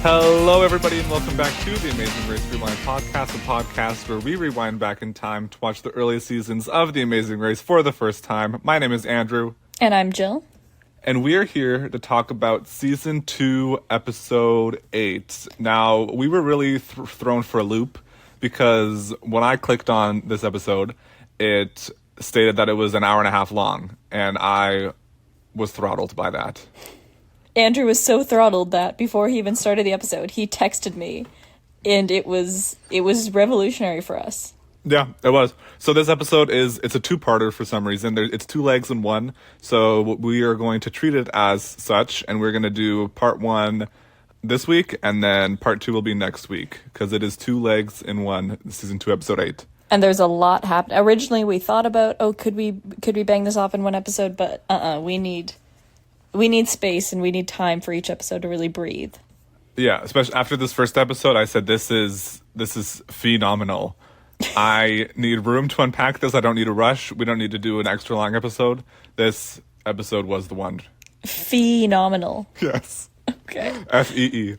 Hello, everybody, and welcome back to the Amazing Race Rewind podcast, a podcast where we rewind back in time to watch the earliest seasons of The Amazing Race for the first time. My name is Andrew. And I'm Jill. And we are here to talk about Season 2, Episode 8. Now, we were really thrown for a loop because when I clicked on this episode, it stated that it was an hour and a half long, and I was throttled by that. Andrew was so throttled that before he even started the episode, he texted me, and it was revolutionary for us. Yeah, it was. So this episode it's a two-parter for some reason. It's two legs in one. So we are going to treat it as such, and we're going to do part one this week, and then part two will be next week, because it is two legs in one, Season 2, Episode 8. And there's a lot happening. Originally, we thought about, could we bang this off in one episode? But we need space and we need time for each episode to really breathe. Yeah, especially after this first episode, I said this is phenomenal. I need room to unpack this. I don't need a rush. We don't need to do an extra long episode. This episode was the one. Phenomenal. Yes. Okay. F-E-E.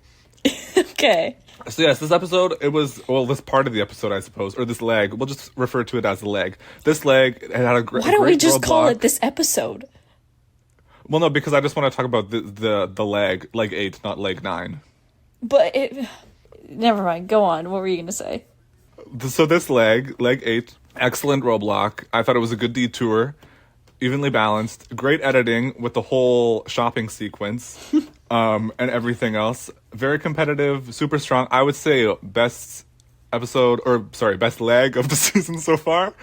Okay. So yes, this episode, this part of the episode, I suppose, or this leg, we'll just refer to it as the leg. This leg, it had a great Why don't we just roadblock. call it this episode? Well, no, because I just want to talk about the leg 8, not leg 9. But never mind. Go on. What were you going to say? So this leg 8, excellent roadblock. I thought it was a good detour, evenly balanced, great editing with the whole shopping sequence, and everything else. Very competitive, super strong. I would say best leg of the season so far.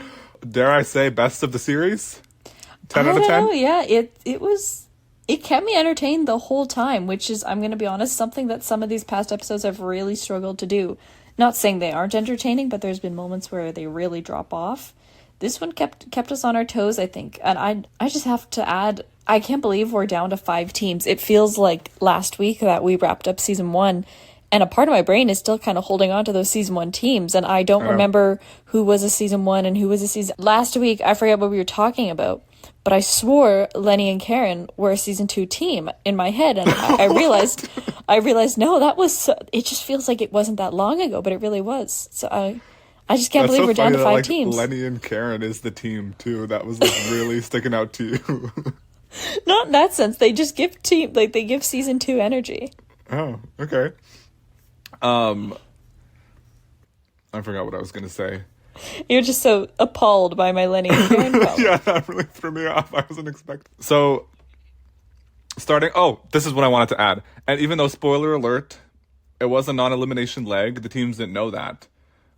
Dare I say best of the series? 10 out of 10? Know, yeah, it kept me entertained the whole time, which is, I'm going to be honest, something that some of these past episodes have really struggled to do. Not saying they aren't entertaining, but there's been moments where they really drop off. This one kept us on our toes, I think. And I just have to add, I can't believe we're down to 5 teams. It feels like last week that we wrapped up season 1, and a part of my brain is still kind of holding on to those season 1 teams, and I don't remember who was a season 1 and who was a season... Last week, I forget what we were talking about, but I swore Lenny and Karen were a season 2 team in my head, and I realized, no, that was... It just feels like it wasn't that long ago, but it really was. So I just can't believe we're down to 5 teams. Lenny and Karen is the team, too. That was really sticking out to you. Not in that sense. They just give they give season 2 energy. Oh, okay. I forgot what I was going to say. You're just so appalled by my Lenny and Karen comment. Yeah, that really threw me off. I wasn't expecting. So, this is what I wanted to add. And even though, spoiler alert, it was a non-elimination leg, the teams didn't know that,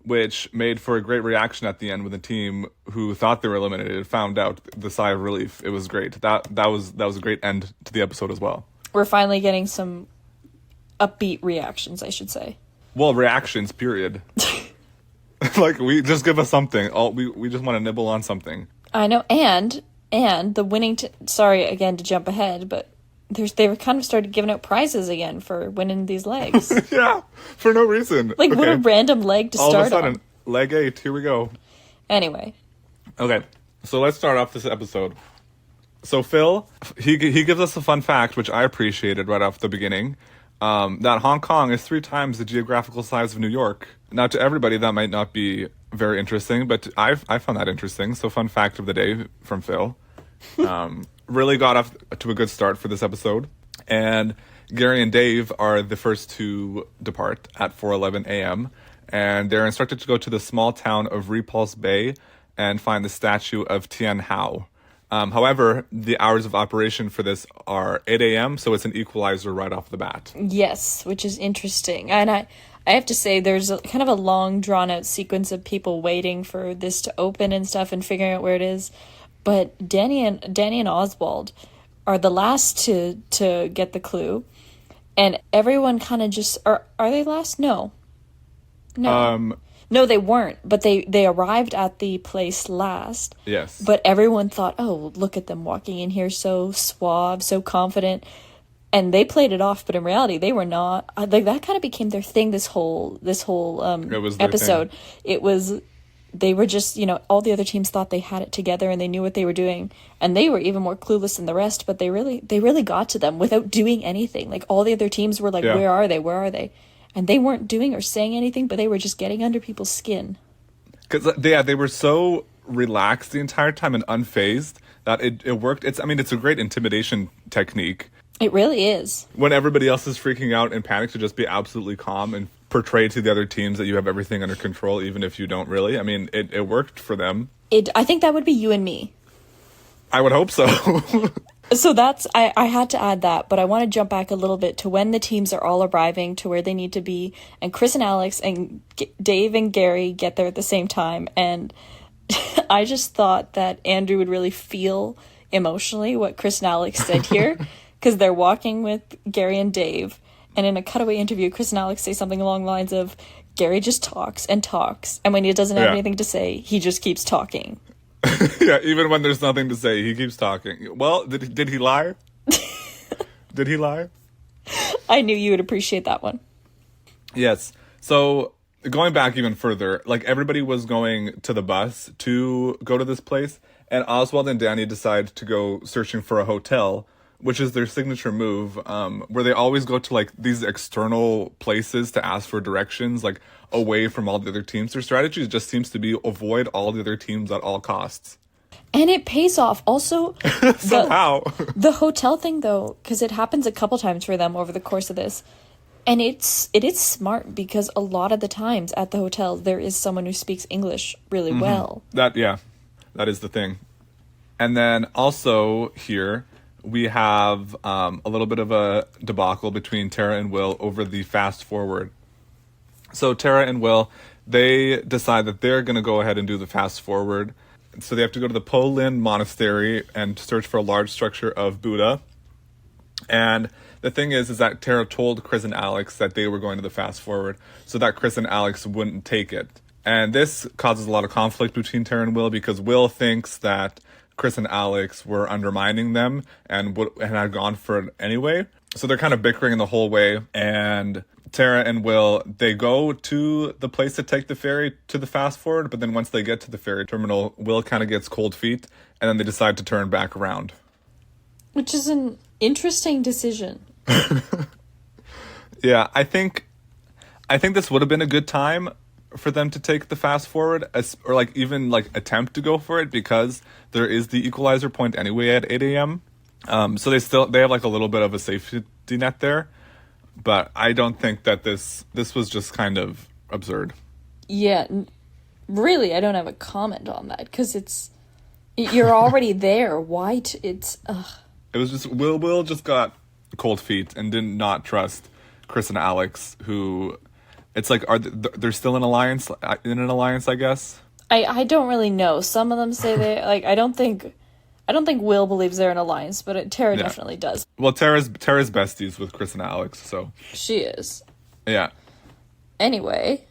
which made for a great reaction at the end when the team who thought they were eliminated found out. The sigh of relief. It was great. That was a great end to the episode as well. We're finally getting some upbeat reactions, I should say. Well, reactions, period. We just give us something. We just want to nibble on something. I know, and the winning... sorry, again, to jump ahead, but they were kind of started giving out prizes again for winning these legs. Yeah, for no reason. What a random leg to start on. All of a sudden, leg 8, here we go. Anyway. Okay, so let's start off this episode. So Phil, he gives us a fun fact, which I appreciated right off the beginning. That Hong Kong is 3 times the geographical size of New York. Now, to everybody, that might not be very interesting, but I found that interesting. So, fun fact of the day from Phil. Really got off to a good start for this episode. And Gary and Dave are the first to depart at 4:11 a.m. And they're instructed to go to the small town of Repulse Bay and find the statue of Tian Hao. However, the hours of operation for this are 8 a.m., so it's an equalizer right off the bat. Yes, which is interesting. And I have to say, there's kind of a long, drawn-out sequence of people waiting for this to open and stuff and figuring out where it is. But Danny and Oswald are the last to get the clue. And everyone kind of just... Are they last? No. No, they weren't, but they arrived at the place last. Yes. But everyone thought, oh, look at them walking in here so suave, so confident. And they played it off, but in reality, they were not. Like, that kind of became their thing this whole it was their episode. thing. It was they were just, all the other teams thought they had it together and they knew what they were doing, and they were even more clueless than the rest, but they really got to them without doing anything. Like, all the other teams were like, Yeah. where are they, and they weren't doing or saying anything, but they were just getting under people's skin. Because they were so relaxed the entire time and unfazed that it worked. It's a great intimidation technique. It really is. When everybody else is freaking out and panic, to just be absolutely calm and portray to the other teams that you have everything under control, even if you don't really. I mean, it worked for them. I think that would be you and me. I would hope so. So I had to add that, but I want to jump back a little bit to when the teams are all arriving to where they need to be, and Chris and Alex and Dave and Gary get there at the same time, and I just thought that Andrew would really feel emotionally what Chris and Alex said here, because they're walking with Gary and Dave, and in a cutaway interview, Chris and Alex say something along the lines of, Gary just talks and talks, and when he doesn't have anything to say, he just keeps talking. Yeah, even when there's nothing to say, he keeps talking. Well, did he lie? Did he lie? I knew you would appreciate that one. Yes. So going back even further, like, everybody was going to the bus to go to this place, and Oswald and Danny decide to go searching for a hotel, which is their signature move, where they always go to, like, these external places to ask for directions, like, away from all the other teams. Their strategy just seems to be avoid all the other teams at all costs. And it pays off. Also, Somehow. the hotel thing, though, because it happens a couple times for them over the course of this, and it is smart, because a lot of the times at the hotel there is someone who speaks English really well. That is the thing. And then also here we have a little bit of a debacle between Tara and Will over the fast forward. So Tara and Will, they decide that they're going to go ahead and do the fast forward. So they have to go to the Po Lin Monastery and search for a large structure of Buddha. And the thing is that Tara told Chris and Alex that they were going to the fast forward so that Chris and Alex wouldn't take it. And this causes a lot of conflict between Tara and Will, because Will thinks that Chris and Alex were undermining them and had gone for it anyway. So they're kind of bickering the whole way, and Tara and Will, they go to the place to take the ferry to the fast forward, but then once they get to the ferry terminal, Will kind of gets cold feet, and then they decide to turn back around. Which is an interesting decision. Yeah, I think this would have been a good time for them to take the fast forward, or like even like attempt to go for it, because there is the equalizer point anyway at 8 a.m. So they have like a little bit of a safety net there, but I don't think that this was just kind of absurd. Yeah, really, I don't have a comment on that, because you're already there. Why? It was just Will just got cold feet and did not trust Chris and Alex, who it's like they're still in an alliance, I guess. I don't really know. Some of them say they like. I don't think Will believes they're in an alliance, but Tara definitely does. Well, Tara's besties with Chris and Alex, so she is. Yeah. Anyway.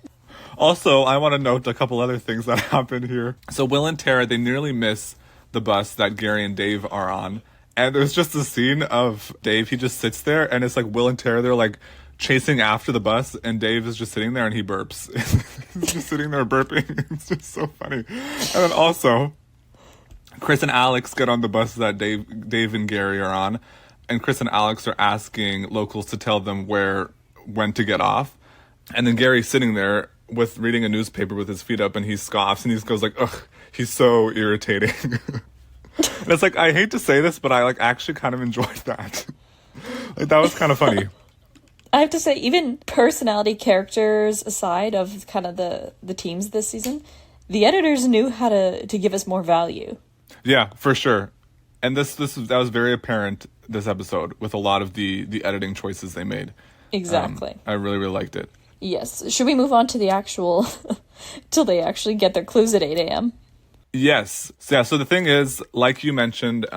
Also, I want to note a couple other things that happen here. So Will and Tara, they nearly miss the bus that Gary and Dave are on. And there's just a scene of Dave, he just sits there, and it's like Will and Tara, they're like chasing after the bus, and Dave is just sitting there and he burps. He's just sitting there burping. It's just so funny. And then also, Chris and Alex get on the bus that Dave and Gary are on, and Chris and Alex are asking locals to tell them when to get off. And then Gary's sitting there reading a newspaper with his feet up, and he scoffs and he goes like, ugh, he's so irritating. And it's like, I hate to say this, but I like actually kind of enjoyed that. Like, that was kind of funny. I have to say, even personality characters aside of kind of the teams this season, the editors knew how to give us more value. Yeah, for sure. And that was very apparent this episode with a lot of the editing choices they made. Exactly. I really, really liked it. Yes. Should we move on to the actual till they actually get their clues at 8 a.m.? Yes. Yeah, so the thing is, like you mentioned,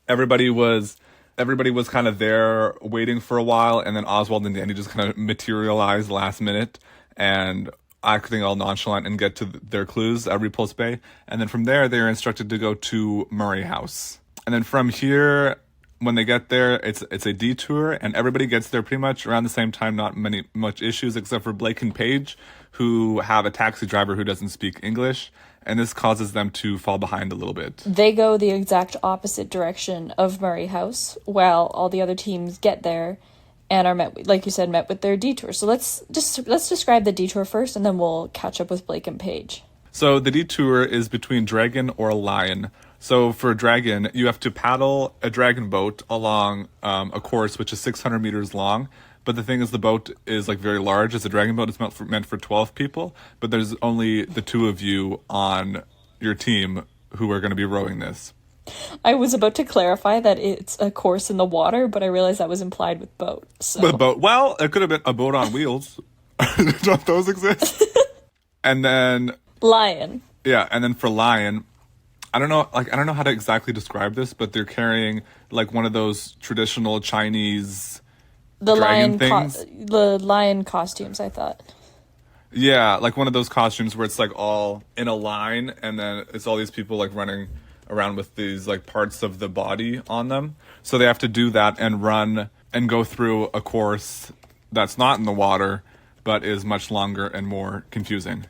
everybody was kind of there waiting for a while, and then Oswald and Danny just kind of materialized last minute and acting all nonchalant and get to their clues at Repulse Bay. And then from there, they're instructed to go to Murray House. And then from here, when they get there, it's a detour, and everybody gets there pretty much around the same time. Not much issues except for Blake and Paige, who have a taxi driver who doesn't speak English, and this causes them to fall behind a little bit. They go the exact opposite direction of Murray House, while all the other teams get there and are met with their detour. So let's describe the detour first, and then we'll catch up with Blake and Paige. So the detour is between Dragon or Lion. So for Dragon, you have to paddle a dragon boat along a course which is 600 meters long. But the thing is, the boat is like very large. It's a dragon boat. It's meant for 12 people. But there's only the two of you on your team who are going to be rowing this. I was about to clarify that it's a course in the water, but I realized that was implied with boat. So. With boat? Well, it could have been a boat on wheels. Don't those exist? And then Lion. Yeah, and then for Lion, I don't know how to exactly describe this, but they're carrying like one of those traditional Chinese dragon things. The lion costumes, I thought. Yeah, like one of those costumes where it's like all in a line, and then it's all these people like running around with these like parts of the body on them. So they have to do that and run and go through a course that's not in the water, but is much longer and more confusing.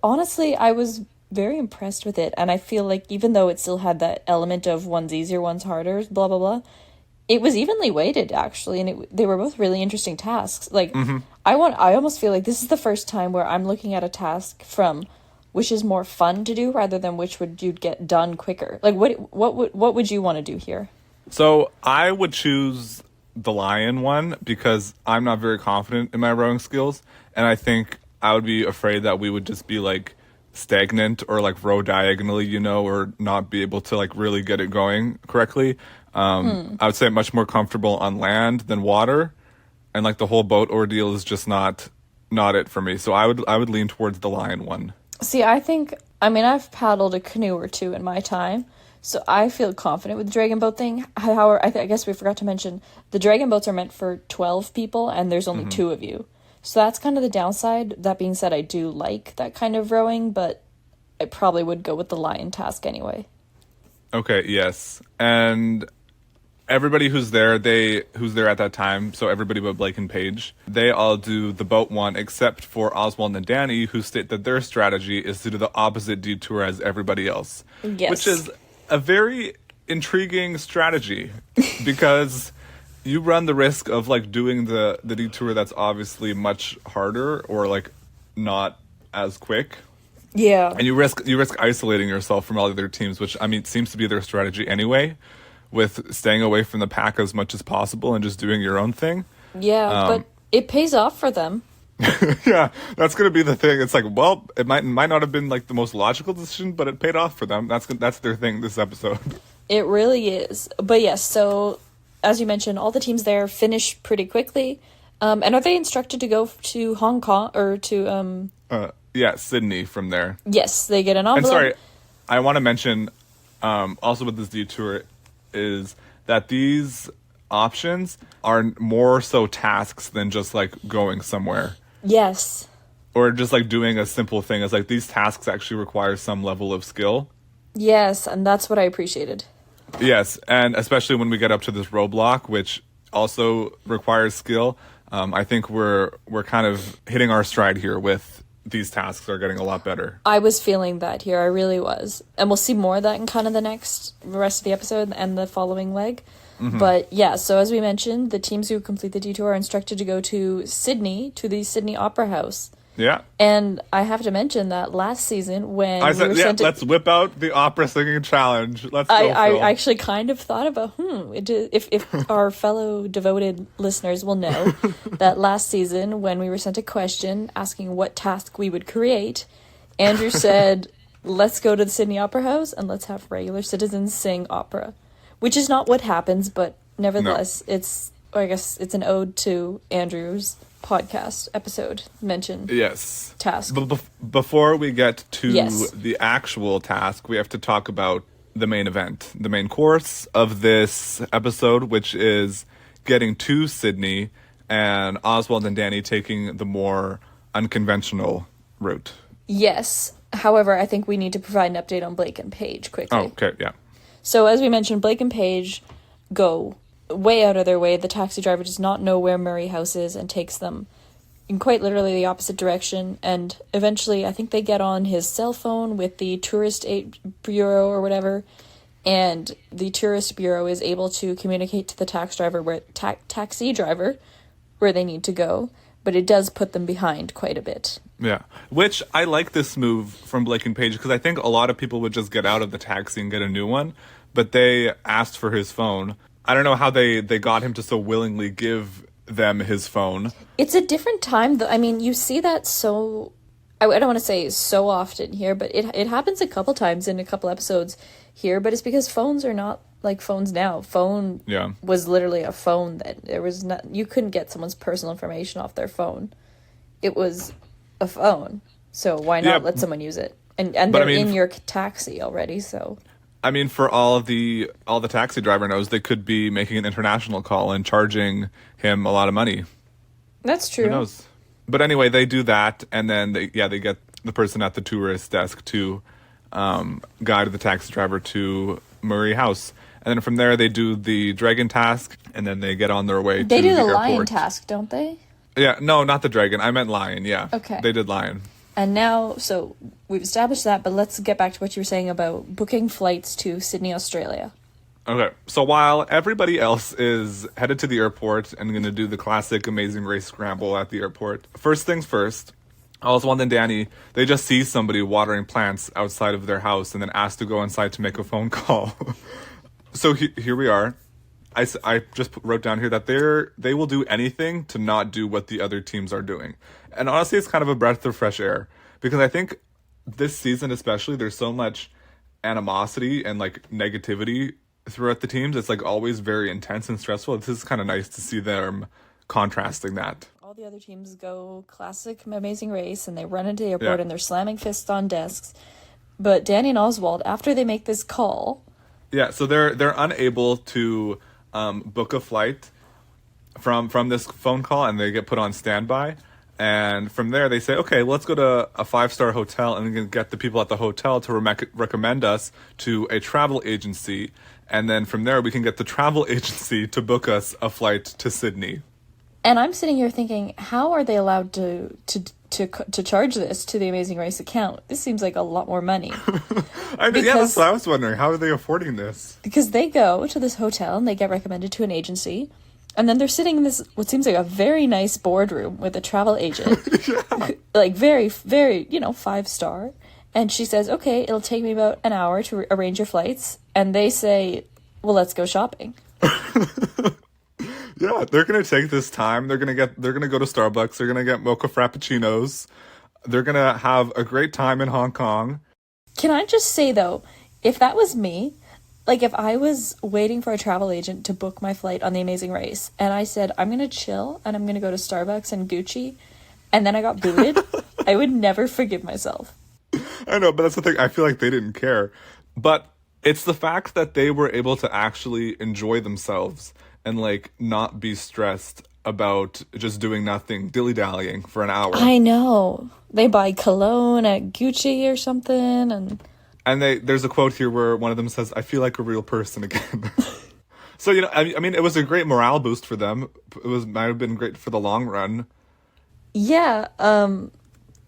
Honestly, I was very impressed with it, and I feel like even though it still had that element of one's easier, one's harder, blah blah blah, it was evenly weighted actually, and they were both really interesting tasks. Like I almost feel like this is the first time where I'm looking at a task from which is more fun to do rather than which would you get done quicker. Like what would you want to do here? So I would choose the Lion one because I'm not very confident in my rowing skills, and I think I would be afraid that we would just be like stagnant or like row diagonally, or not be able to like really get it going correctly. I would say much more comfortable on land than water, and like the whole boat ordeal is just not it for me. So I would lean towards the Lion one. See, I've paddled a canoe or two in my time, so I feel confident with the dragon boat thing. However, I guess we forgot to mention the dragon boats are meant for 12 people, and there's only two of you. So that's kind of the downside. That being said, I do like that kind of rowing, but I probably would go with the Lion task anyway. Okay, yes. And everybody who's there at that time, so everybody but Blake and Paige, they all do the boat one except for Oswald and Danny, who state that their strategy is to do the opposite detour as everybody else. Yes. Which is a very intriguing strategy because you run the risk of like doing the detour that's obviously much harder or like not as quick. Yeah. And you risk isolating yourself from all the other teams, which seems to be their strategy anyway, with staying away from the pack as much as possible and just doing your own thing. Yeah, but it pays off for them. Yeah, that's going to be the thing. It's like, well, it might not have been like the most logical decision, but it paid off for them. That's their thing this episode. It really is. But yes, so as you mentioned, all the teams there finish pretty quickly. And are they instructed to go to Hong Kong or to Sydney from there? Yes, they get an envelope. And sorry, I want to mention also with this detour is that these options are more so tasks than just like going somewhere. Yes. Or just like doing a simple thing. It's like these tasks actually require some level of skill. Yes, and that's what I appreciated. Yes, and especially when we get up to this roadblock, which also requires skill. I think we're kind of hitting our stride here with these tasks are getting a lot better. I was feeling that here. I really was. And we'll see more of that in kind of the rest of the episode and the following leg. Mm-hmm. But yeah, so as we mentioned, the teams who complete the detour are instructed to go to Sydney, to the Sydney Opera House. Yeah. And I have to mention that last season when let's whip out the opera singing challenge. Let's go, I actually kind of thought about, if our fellow devoted listeners will know that last season when we were sent a question asking what task we would create, Andrew said, let's go to the Sydney Opera House and let's have regular citizens sing opera, which is not what happens, but nevertheless, it's an ode to Andrew's podcast episode mentioned. Yes. Task. But before we get to the actual task, we have to talk about the main event, the main course of this episode, which is getting to Sydney and Oswald and Danny taking the more unconventional route. Yes. However, I think we need to provide an update on Blake and Paige quickly. Oh, okay, yeah. So as we mentioned, Blake and Paige go way out of their way. The taxi driver does not know where Murray House is and takes them in quite literally the opposite direction. And eventually, I think they get on his cell phone with the tourist bureau or whatever. And the tourist bureau is able to communicate to the taxi driver where they need to go. But it does put them behind quite a bit. Yeah, which I like this move from Blake and Paige, because I think a lot of people would just get out of the taxi and get a new one. But they asked for his phone. I don't know how they got him to so willingly give them his phone. It's a different time, though. I mean, you see that so... I don't want to say so often here, but it happens a couple times in a couple episodes here, but it's because phones are not like phones now. Phone was literally a phone that there was not... You couldn't get someone's personal information off their phone. It was a phone. So why not let someone use it? And they're in your taxi already, so... I mean, for all the taxi driver knows, they could be making an international call and charging him a lot of money. That's true. Who knows? But anyway, they do that, and then they get the person at the tourist desk to guide the taxi driver to Murray House. And then from there, they do the dragon task, and then they get on their way to the airport. They do the lion task, don't they? Yeah, no, not the dragon. I meant lion, yeah. Okay. They did lion. And now, so we've established that, but let's get back to what you were saying about booking flights to Sydney, Australia. Okay, so while everybody else is headed to the airport and going to do the classic Amazing Race scramble at the airport, first things first, Oswald and Danny, they just see somebody watering plants outside of their house and then ask to go inside to make a phone call. So here we are. I just wrote down here that they will do anything to not do what the other teams are doing. And honestly, it's kind of a breath of fresh air, because I think this season especially, there's so much animosity and like negativity throughout the teams. It's like always very intense and stressful. This is kind of nice to see them contrasting that. All the other teams go classic Amazing Race, and they run into the airport and they're slamming fists on desks. But Danny and Oswald, after they make this call... Yeah, so they're unable to book a flight from this phone call, and they get put on standby. And from there, they say, okay, let's go to a 5-star hotel and get the people at the hotel to recommend us to a travel agency. And then from there, we can get the travel agency to book us a flight to Sydney. And I'm sitting here thinking, how are they allowed to charge this to the Amazing Race account? This seems like a lot more money. Yeah, that's what I was wondering. How are they affording this? Because they go to this hotel and they get recommended to an agency. And then they're sitting in this, what seems like a very nice boardroom with a travel agent. Like very, very, 5-star. And she says, okay, it'll take me about an hour to arrange your flights. And they say, well, let's go shopping. Yeah, they're going to take this time. They're going to go to Starbucks. They're going to get mocha frappuccinos. They're going to have a great time in Hong Kong. Can I just say, though, if that was me, like if I was waiting for a travel agent to book my flight on the Amazing Race, and I said, I'm going to chill and I'm going to go to Starbucks and Gucci, and then I got booted, I would never forgive myself. I know, but that's the thing. I feel like they didn't care. But it's the fact that they were able to actually enjoy themselves and like not be stressed about just doing nothing, dilly-dallying for an hour. I know. They buy cologne at Gucci or something, and there's a quote here where one of them says, I feel like a real person again. So, I mean, it was a great morale boost for them. Might have been great for the long run. Yeah,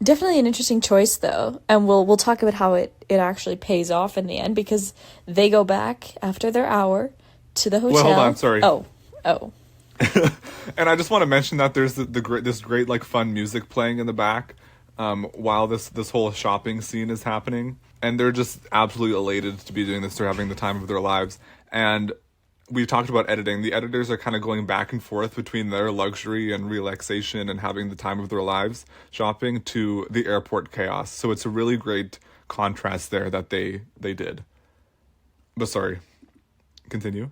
definitely an interesting choice, though. And we'll talk about how it actually pays off in the end, because they go back after their hour to the hotel. Well, hold on, sorry. Oh. And I just want to mention that there's this great like fun music playing in the back while this whole shopping scene is happening, and they're just absolutely elated to be doing this. They're having the time of their lives. And we talked about editing. The editors are kind of going back and forth between their luxury and relaxation and having the time of their lives shopping to the airport chaos. So it's a really great contrast there that they did. But sorry, continue.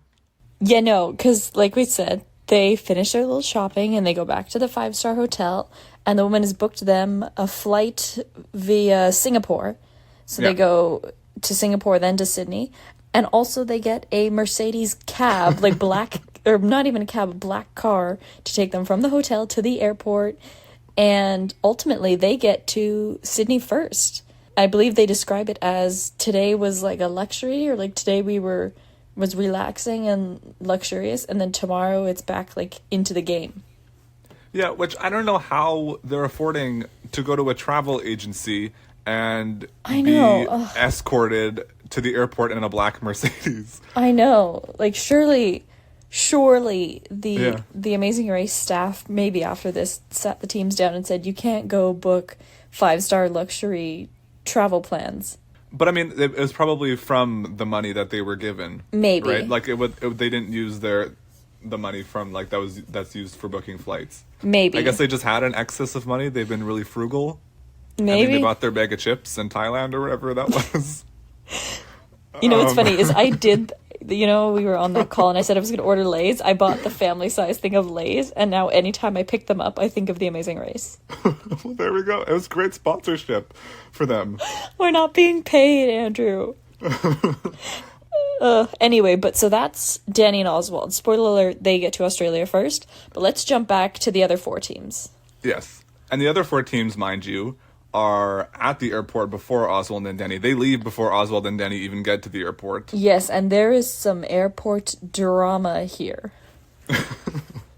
Yeah, no, because like we said, they finish their little shopping and they go back to the 5-star hotel, and the woman has booked them a flight via Singapore. So they go to Singapore, then to Sydney. And also they get a Mercedes cab, like black, or not even a cab, a black car to take them from the hotel to the airport. And ultimately they get to Sydney first. I believe they describe it as today was like a luxury, or like today we were was relaxing and luxurious, and then tomorrow it's back like into the game. Yeah, which I don't know how they're affording to go to a travel agency and I know. be escorted to the airport in a black Mercedes. I know. Like, surely Yeah. the Amazing Race staff, maybe after this, sat the teams down and said, you can't go book 5-star luxury travel plans. But I mean, it was probably from the money that they were given. Maybe. Right? Like they didn't use the money from like that's used for booking flights. Maybe. I guess they just had an excess of money. They've been really frugal. Maybe. I mean, they bought their bag of chips in Thailand or whatever that was. You know what's funny is I did, we were on that call and I said I was going to order Lay's. I bought the family size thing of Lay's, and now anytime I pick them up, I think of the Amazing Race. Well, there we go. It was great sponsorship for them. We're not being paid, Andrew. Anyway, but so that's Danny and Oswald. Spoiler alert, they get to Australia first. But let's jump back to the other 4 teams. Yes. And the other 4 teams, mind you, are at the airport before Oswald and Danny. They leave before Oswald and Danny even get to the airport. Yes, and there is some airport drama here.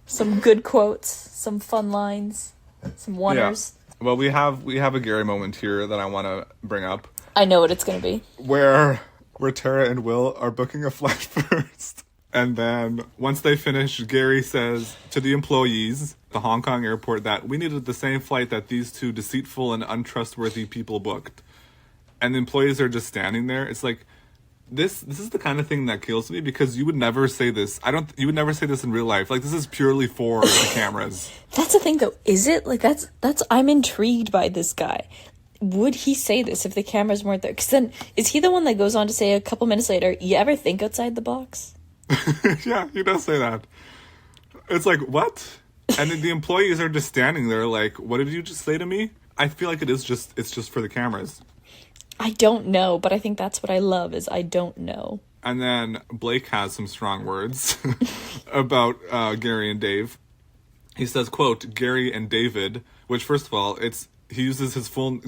Some good quotes, some fun lines, some oneers. Yeah. Well, we have a Gary moment here that I want to bring up. I know what it's going to be. Where Tara and Will are booking a flight first. And then once they finish, Gary says to the employees, the Hong Kong airport, that we needed the same flight that these 2 deceitful and untrustworthy people booked. And the employees are just standing there. It's like, this is the kind of thing that kills me, because you would never say this. You would never say this in real life. Like, this is purely for the cameras. That's the thing, though. Is it? Like, that's I'm intrigued by this guy. Would he say this if the cameras weren't there? Because then, is he the one that goes on to say a couple minutes later, you ever think outside the box? Yeah, he does say that. It's like, what? And then the employees are just standing there like, what did you just say to me? I feel like it's just for the cameras. I don't know, but I think that's what I love, is I don't know. And then Blake has some strong words about Gary and Dave. He says, quote, Gary and David, which first of all, he uses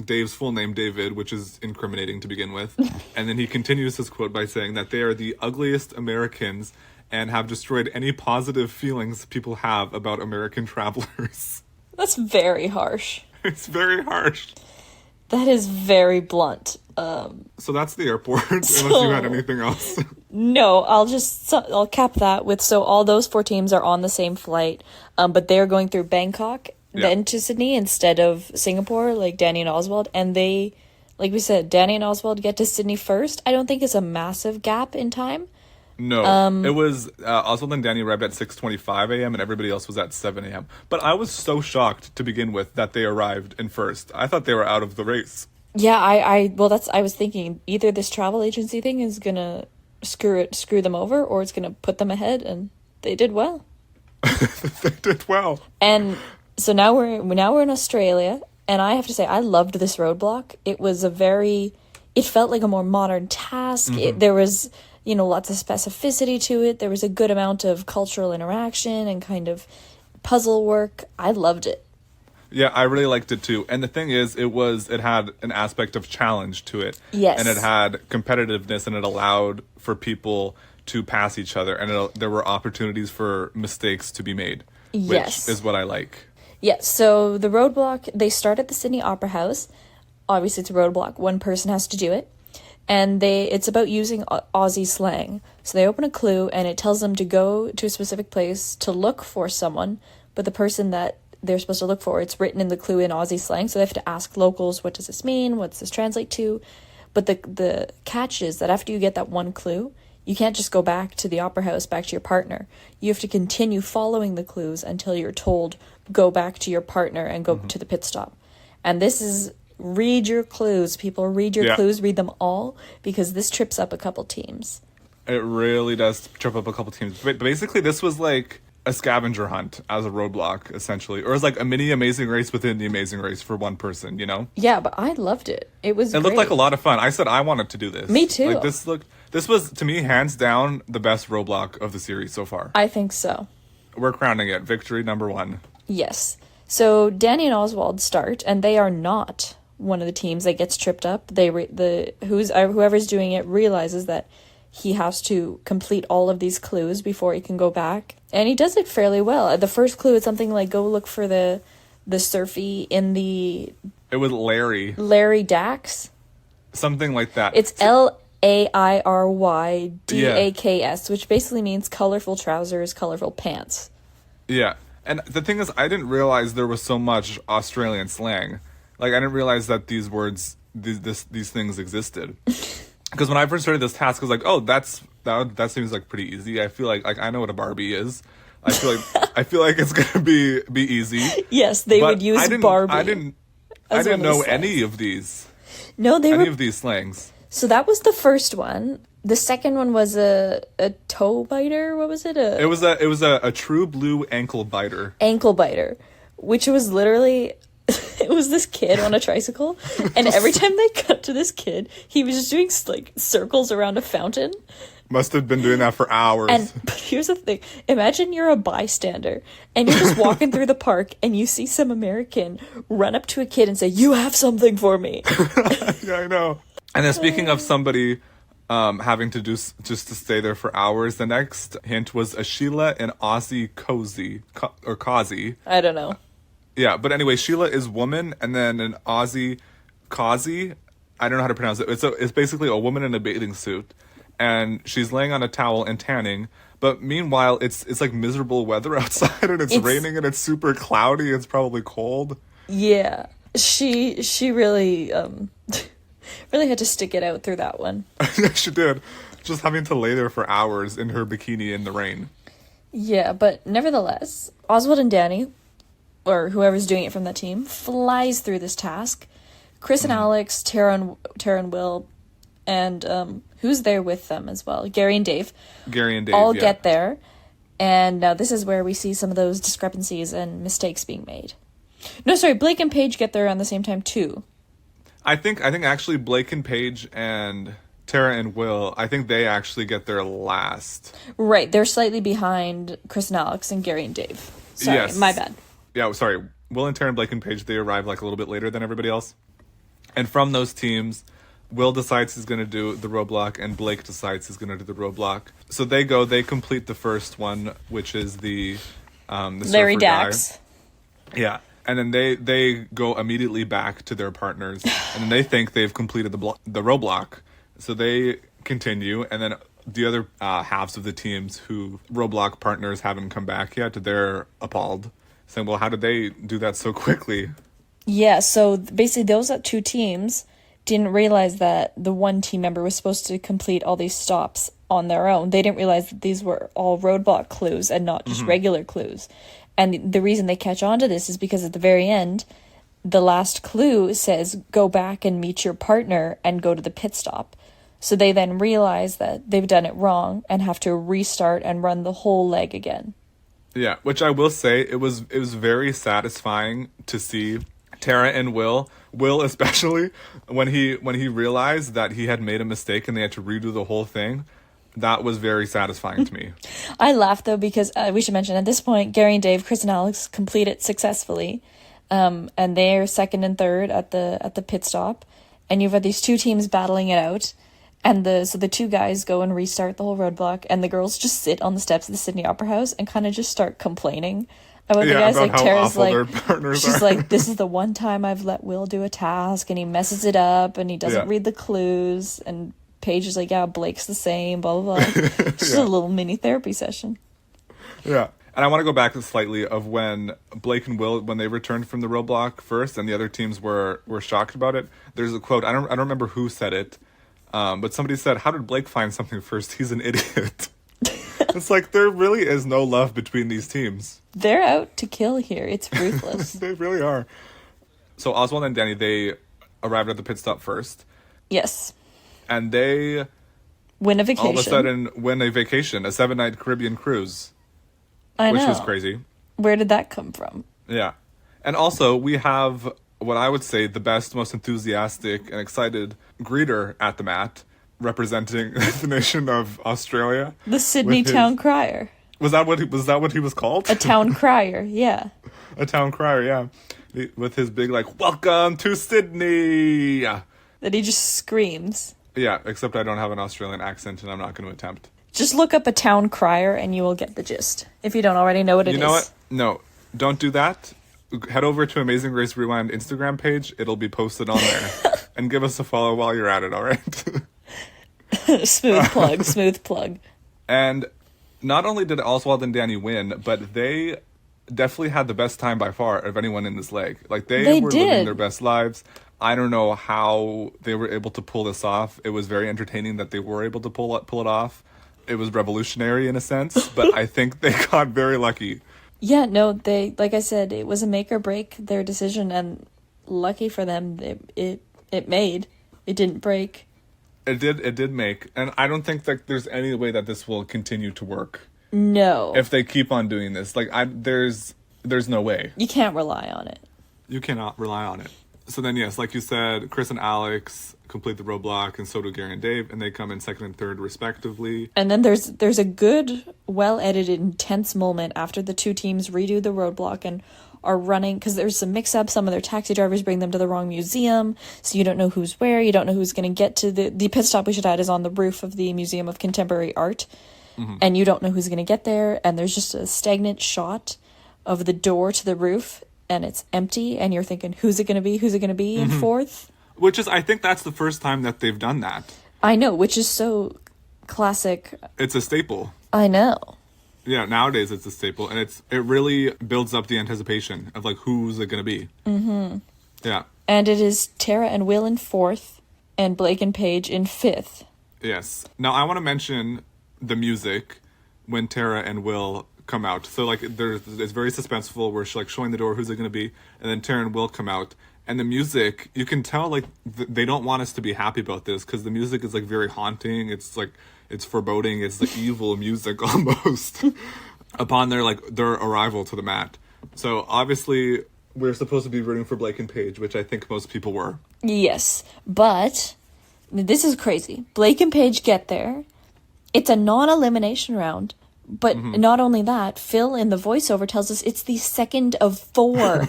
Dave's full name, David, which is incriminating to begin with. And then he continues his quote by saying that they are the ugliest Americans and have destroyed any positive feelings people have about American travelers. That's very harsh. It's very harsh. That is very blunt. So that's the airport, unless you had anything else. No, I'll cap that with, so all those 4 teams are on the same flight, but they're going through Bangkok, then to Sydney instead of Singapore, like Danny and Oswald. And they, like we said, Danny and Oswald get to Sydney first. I don't think it's a massive gap in time. No, it was Oswald and Danny arrived at 6:25 a.m. and everybody else was at 7 a.m. But I was so shocked to begin with that they arrived in first. I thought they were out of the race. Yeah, I was thinking either this travel agency thing is gonna screw them over, or it's gonna put them ahead, and they did well. They did well. And so now we're in Australia, and I have to say I loved this roadblock. It felt like a more modern task. Mm-hmm. There was, lots of specificity to it. There was a good amount of cultural interaction and kind of puzzle work. I loved it. Yeah, I really liked it too. And the thing is, it had an aspect of challenge to it. Yes. And it had competitiveness, and it allowed for people to pass each other, and there were opportunities for mistakes to be made. Yes. Which is what I like. Yeah, so the roadblock, they start at the Sydney Opera House. Obviously, it's a roadblock. One person has to do it. And it's about using Aussie slang. So they open a clue, and it tells them to go to a specific place to look for someone, but the person that they're supposed to look for, it's written in the clue in Aussie slang, so they have to ask locals, what does this mean? What's this translate to? But the catch is that after you get that one clue, you can't just go back to the opera house, back to your partner. You have to continue following the clues until you're told, go back to your partner and go to the pit stop. And this is, read your clues, people. Read your clues, read them all, because this trips up a couple teams. It really does trip up a couple teams. But basically, this was like a scavenger hunt as a roadblock, essentially. Or it's like a mini Amazing Race within the Amazing Race for one person, Yeah, but I loved it. It looked like a lot of fun. I said I wanted to do this. Me too. Like this was, to me, hands down, the best roadblock of the series so far. I think so. We're crowning it. Victory number 1. Yes. So Danny and Oswald start, and they are not one of the teams that gets tripped up. Whoever's doing it realizes that he has to complete all of these clues before he can go back. And he does it fairly well. The first clue is something like, go look for the surfy in the... It was Larry. Larry Dax? Something like that. It's LAIRYDAKS, which basically means colorful trousers, colorful pants. Yeah. And the thing is, I didn't realize there was so much Australian slang. Like, I didn't realize that these words, these things existed. Because when I first started this task, I was like, oh, that seems like pretty easy. I feel like I know what a Barbie is. I feel like it's gonna be easy. Yes, they would use Barbie. I didn't know any of these. No, any of these slangs. So that was the first one. The second one was a toe biter. What was it? It was a true blue ankle biter. Ankle biter, which was literally. It was this kid on a tricycle, and every time they cut to this kid, he was just doing like circles around a fountain. Must have been doing that for hours. But here's the thing. Imagine you're a bystander, and you're just walking through the park, and you see some American run up to a kid and say, "You have something for me." Yeah, I know. And then speaking of somebody having to do just to stay there for hours, the next hint was a Sheila and Aussie cozy, or Kazi. I don't know. Yeah, but anyway, Sheila is woman, and then an Aussie, Kazi, I don't know how to pronounce it. It's basically a woman in a bathing suit, and she's laying on a towel and tanning. But meanwhile, it's like miserable weather outside, and it's raining, and it's super cloudy. It's probably cold. Yeah, she really really had to stick it out through that one. Yeah, she did. Just having to lay there for hours in her bikini in the rain. Yeah, but nevertheless, Oswald and Danny, or whoever's doing it from that team, flies through this task. Chris and Alex, Tara and Will, and who's there with them as well? Gary and Dave. All get there. And now this is where we see some of those discrepancies and mistakes being made. No, sorry, Blake and Paige get there around the same time too. I think actually Blake and Paige and Tara and Will, I think they actually get there last. Right, they're slightly behind Chris and Alex and Gary and Dave. Sorry, yes. My bad. Yeah, sorry. Will and Tara and Blake and Paige, they arrive like a little bit later than everybody else. And from those teams, Will decides he's going to do the roadblock, and Blake decides he's going to do the roadblock. So they complete the first one, which is the Larry Dax. Guy. Yeah. And then they go immediately back to their partners, and then they think they've completed the roadblock. So they continue, and then the other halves of the teams who roadblock partners haven't come back yet, they're appalled, saying, well, how did they do that so quickly? Yeah, so basically those two teams didn't realize that the one team member was supposed to complete all these stops on their own. They didn't realize that these were all roadblock clues and not just regular clues. And the reason they catch on to this is because at the very end, the last clue says, go back and meet your partner and go to the pit stop. So they then realize that they've done it wrong and have to restart and run the whole leg again. Yeah, which I will say, it was very satisfying to see Tara and Will especially, when he realized that he had made a mistake and they had to redo the whole thing. That was very satisfying to me. I laughed, though, because we should mention at this point, Gary and Dave, Chris and Alex complete it successfully. And they're second and third at the pit stop. And you've got these two teams battling it out. And so the two guys go and restart the whole roadblock. And the girls just sit on the steps of the Sydney Opera House and kind of just start complaining about the guys. Like Tara's like, she's like, this is the one time I've let Will do a task and he messes it up and he doesn't read the clues. And Paige is like, yeah, Blake's the same, blah, blah, blah. Just a little mini therapy session. Yeah. And I want to go back slightly of when Blake and Will, when they returned from the roadblock first and the other teams were shocked about it. There's a quote, I don't remember who said it, but somebody said, how did Blake find something first? He's an idiot. It's like, there really is no love between these teams. They're out to kill here. It's ruthless. They really are. So Oswald and Danny, they arrived at the pit stop first. Yes. And they win a vacation. All of a sudden win a vacation, a 7-night Caribbean cruise. I know. Which was crazy. Where did that come from? Yeah. And also, we have what I would say the best, most enthusiastic and excited greeter at the mat, representing the nation of Australia. The Sydney town crier. Was that what he was called? A town crier, yeah. A town crier, yeah. With his big, like, welcome to Sydney! That he just screams. Yeah, except I don't have an Australian accent and I'm not going to attempt. Just look up a town crier and you will get the gist, if you don't already know what it is. You know what? No, don't do that. Head over to Amazing Race Rewind Instagram page. It'll be posted on there. And give us a follow while you're at it, all right? Smooth plug. And not only did Oswald and Danny win, but they definitely had the best time by far of anyone in this leg. Like, they were living their best lives. I don't know how they were able to pull this off. It was very entertaining that they were able to pull it off. It was revolutionary in a sense, but I think they got very lucky. Yeah, no, they, like I said, it was a make or break their decision, and lucky for them, it made. It didn't break. It did make, and I don't think that there's any way that this will continue to work. No. If they keep on doing this, like, there's no way. You can't rely on it. You cannot rely on it. So then, yes, like you said, Chris and Alex complete the roadblock, and so do Gary and Dave, and they come in second and third respectively. And then there's a good, well-edited, intense moment after the two teams redo the roadblock and are running, because there's some mix-up. Some of their taxi drivers bring them to the wrong museum, so you don't know who's where, you don't know who's going to get to the pit stop we should add is on the roof of the Museum of Contemporary Art, and you don't know who's going to get there, and there's just a stagnant shot of the door to the roof, and it's empty, and you're thinking, who's it going to be in fourth? Which is, I think that's the first time that they've done that. I know, which is so classic. It's a staple. I know. Yeah, nowadays it's a staple, and it really builds up the anticipation of, like, who's it going to be. Mm-hmm. Yeah. And it is Tara and Will in fourth, and Blake and Paige in fifth. Yes. Now, I want to mention the music when Tara and Will come out. So, like, it's very suspenseful. We're, like, showing the door, who's it going to be, and then Tara and Will come out. And the music, you can tell, like, they don't want us to be happy about this, because the music is, like, very haunting. It's, like, it's foreboding. It's, like, evil music almost upon their arrival to the mat. So, obviously, we're supposed to be rooting for Blake and Paige, which I think most people were. Yes, but this is crazy. Blake and Paige get there. It's a non-elimination round. But not only that, Phil in the voiceover tells us it's the second of 4.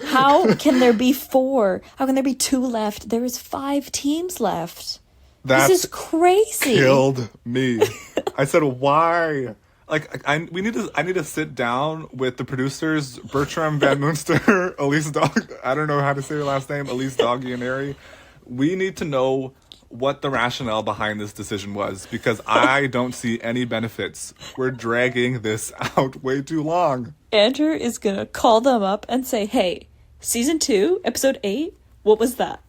How can there be 4? How can there be 2 left? There is 5 teams left. This is crazy. Killed me. I said, why? Like, I need to sit down with the producers, Bertram Van Munster, Elise Dog. I don't know how to say her last name, Elise Doggianeri. We need to know what the rationale behind this decision was, because I don't see any benefits. We're dragging this out way too long. Andrew is gonna call them up and say, hey, season 2, episode 8, what was that?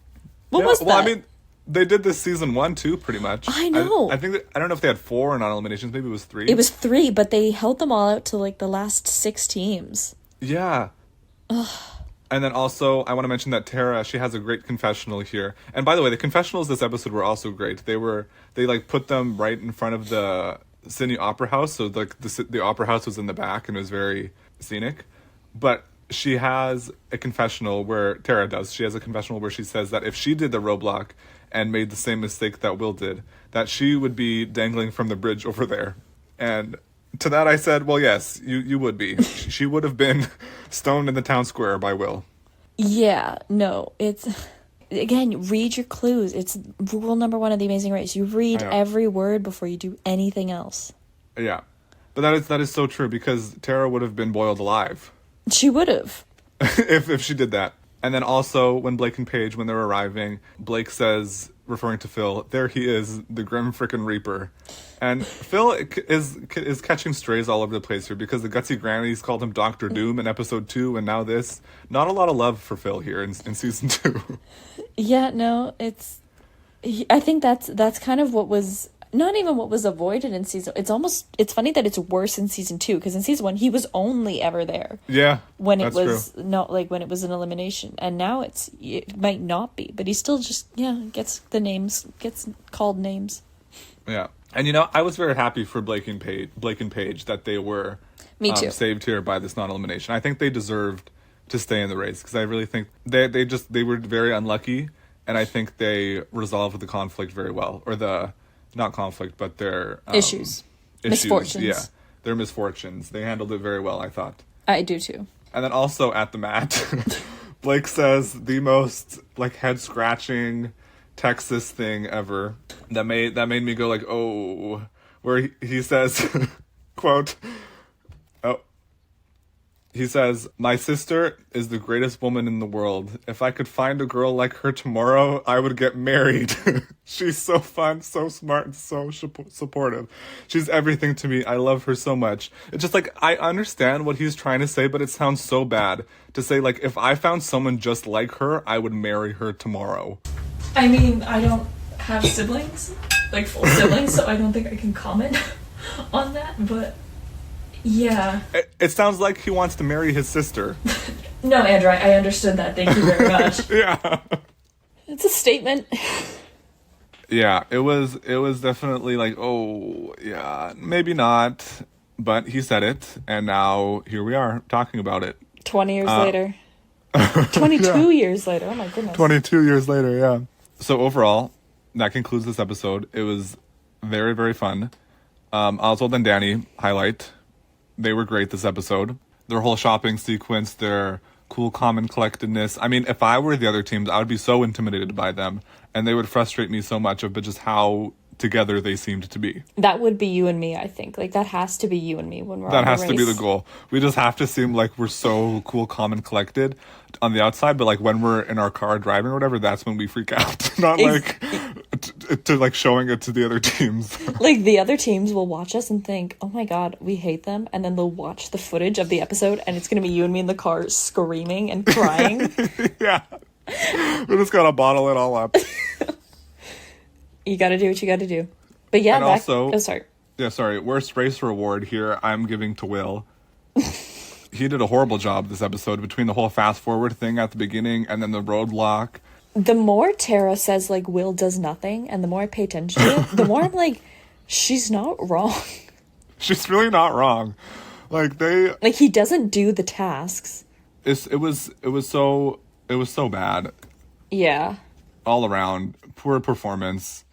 What was that? Well, I mean, they did this season 1 too, pretty much. I know. I think I don't know if they had 4 non-eliminations. Maybe it was 3. It was 3, but they held them all out to, like, the last 6 teams. Yeah. Ugh. And then also, I want to mention that Tara, she has a great confessional here. And by the way, the confessionals this episode were also great. They put them right in front of the Sydney Opera House. So, like, the Opera House was in the back and it was very scenic. But she has a confessional where, Tara does, she has a confessional where she says that if she did the roadblock and made the same mistake that Will did, that she would be dangling from the bridge over there. And to that I said, well, yes, you would be. She would have been stoned in the town square by Will. Yeah, no, it's... Again, read your clues. It's rule number 1 of The Amazing Race. You read every word before you do anything else. Yeah. But that is so true, because Tara would have been boiled alive. She would have. if she did that. And then also, when Blake and Paige, when they're arriving, Blake says, referring to Phil, there he is, the Grim Frickin' Reaper. And Phil is catching strays all over the place here, because the Gutsy Grannies called him Dr. Doom in episode 2, and now this. Not a lot of love for Phil here in season 2. Yeah, no, I think that's kind of what was... Not even what was avoided in season... It's funny that it's worse in season 2, because in season 1, he was only ever there. Yeah, when it was true. Not like when it was an elimination. And now it might not be, but he still just, gets called names. Yeah. And, I was very happy for Blake and Paige that they were Me too. Saved here by this non-elimination. I think they deserved to stay in the race, because I really think they were very unlucky, and I think they resolved the conflict very well. Or not conflict, but their issues. Misfortunes. Yeah, their misfortunes. They handled it very well, I thought. I do too. And then also at the mat, Blake says the most, like, head-scratching, Texas thing ever that made me go like, oh, where he says, quote, oh, he says, "My sister is the greatest woman in the world. If I could find a girl like her tomorrow, I would get married. She's so fun, so smart, and so supportive. She's everything to me. I love her so much." It's just like, I understand what he's trying to say, but it sounds so bad to say, like, if I found someone just like her, I would marry her tomorrow. I mean, I don't have siblings, like full siblings, so I don't think I can comment on that, but yeah. It sounds like he wants to marry his sister. No, Andrew, I understood that. Thank you very much. Yeah. It's a statement. Yeah, it was definitely like, oh, yeah, maybe not, but he said it, and now here we are talking about it. 20 years later. 22 years later. Oh my goodness. 22 years later, yeah. So overall, that concludes this episode. It was very, very fun. Oswald and Danny, highlight. They were great this episode. Their whole shopping sequence, their cool, calm, and collectedness. I mean, if I were the other teams, I would be so intimidated by them, and they would frustrate me so much of just how together they seemed to be. That would be you and me, I think. Like, that has to be you and me when we're on the race. That has to be the goal. We just have to seem like we're so cool, calm, and collected on the outside, but like when we're in our car driving or whatever, that's when we freak out. Not like to like showing it to the other teams. Like, the other teams will watch us and think, oh my god, we hate them, and then they'll watch the footage of the episode and it's gonna be you and me in the car screaming and crying. Yeah. We just gotta bottle it all up. You gotta do what you gotta do. But yeah, and also, sorry. Yeah, sorry. Worst race reward here, I'm giving to Will. He did a horrible job this episode between the whole fast forward thing at the beginning and then the roadblock. The more Tara says, like, Will does nothing, and the more I pay attention to it, the more I'm like, she's not wrong. She's really not wrong. Like, he doesn't do the tasks. It was so bad. Yeah. All around. Poor performance.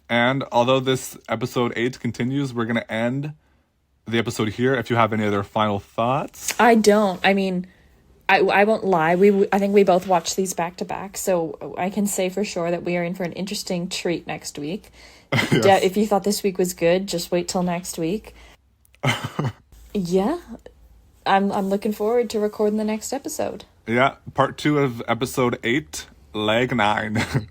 And although this episode 8 continues, we're going to end the episode here. If you have any other final thoughts. I don't. I mean, I won't lie. I think we both watched these back to back, so I can say for sure that we are in for an interesting treat next week. Yes. If you thought this week was good, just wait till next week. Yeah. I'm looking forward to recording the next episode. Yeah, part 2 of episode 8, leg 9.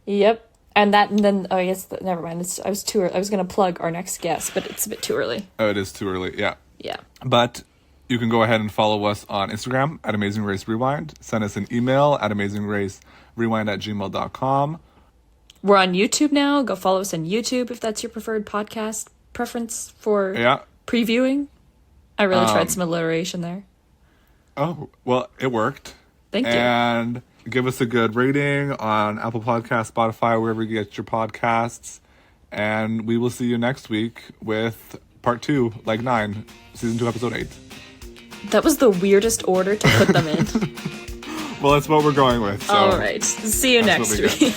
Yep. And then I guess never mind. I was too early. I was going to plug our next guest, but it's a bit too early. Oh, it is too early. Yeah. Yeah. But you can go ahead and follow us on Instagram at Amazing Race Rewind. Send us an email at amazingracerewind@gmail.com. We're on YouTube now. Go follow us on YouTube if that's your preferred podcast preference for previewing. I really tried some alliteration there. Oh, well, it worked. Thank you. And give us a good rating on Apple Podcasts, Spotify, wherever you get your podcasts. And we will see you next week with part 2, leg 9, season 2, episode 8. That was the weirdest order to put them in. Well, that's what we're going with. So all right. See you next week.